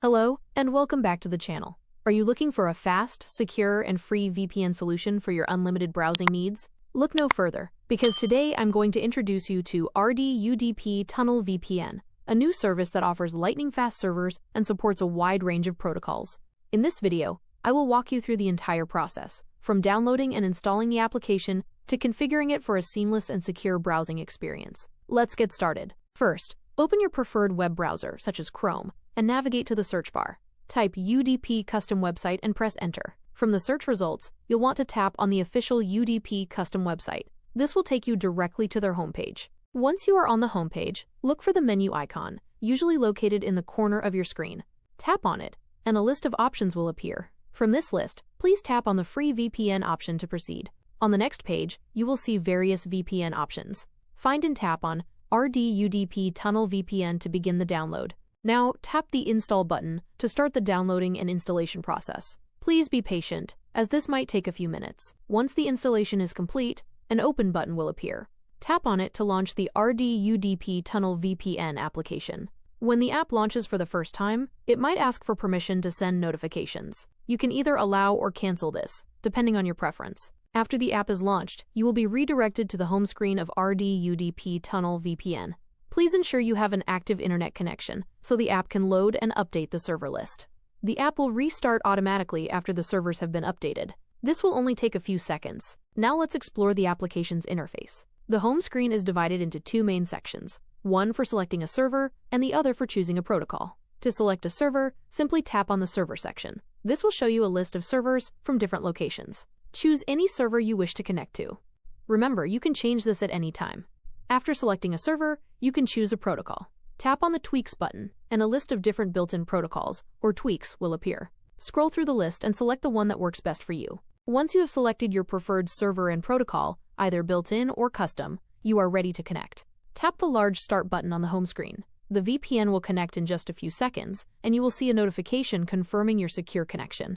Hello, and welcome back to the channel. Are you looking for a fast, secure, and free VPN solution for your unlimited browsing needs? Look no further, because today I'm going to introduce you to UDP TUNNEL VPN, a new service that offers lightning-fast servers and supports a wide range of protocols. In this video, I will walk you through the entire process, from downloading and installing the application to configuring it for a seamless and secure browsing experience. Let's get started. First, open your preferred web browser, such as Chrome, and navigate to the search bar. Type UDP custom website and press enter. From the search results, you'll want to tap on the official UDP custom website. This will take you directly to their homepage. Once you are on the homepage, look for the menu icon, usually located in the corner of your screen. Tap on it, and a list of options will appear. From this list, please tap on the free VPN option to proceed. On the next page, you will see various VPN options. Find and tap on UDP TUNNEL VPN to begin the download. Now, tap the Install button to start the downloading and installation process. Please be patient, as this might take a few minutes. Once the installation is complete, an Open button will appear. Tap on it to launch the UDP TUNNEL VPN application. When the app launches for the first time, it might ask for permission to send notifications. You can either allow or cancel this, depending on your preference. After the app is launched, you will be redirected to the home screen of UDP TUNNEL VPN. Please ensure you have an active internet connection, so the app can load and update the server list. The app will restart automatically after the servers have been updated. This will only take a few seconds. Now let's explore the application's interface. The home screen is divided into two main sections, one for selecting a server and the other for choosing a protocol. To select a server, simply tap on the server section. This will show you a list of servers from different locations. Choose any server you wish to connect to. Remember, you can change this at any time. After selecting a server, you can choose a protocol. Tap on the Tweaks button, and a list of different built-in protocols, or tweaks, will appear. Scroll through the list and select the one that works best for you. Once you have selected your preferred server and protocol, either built-in or custom, you are ready to connect. Tap the large Start button on the home screen. The VPN will connect in just a few seconds, and you will see a notification confirming your secure connection.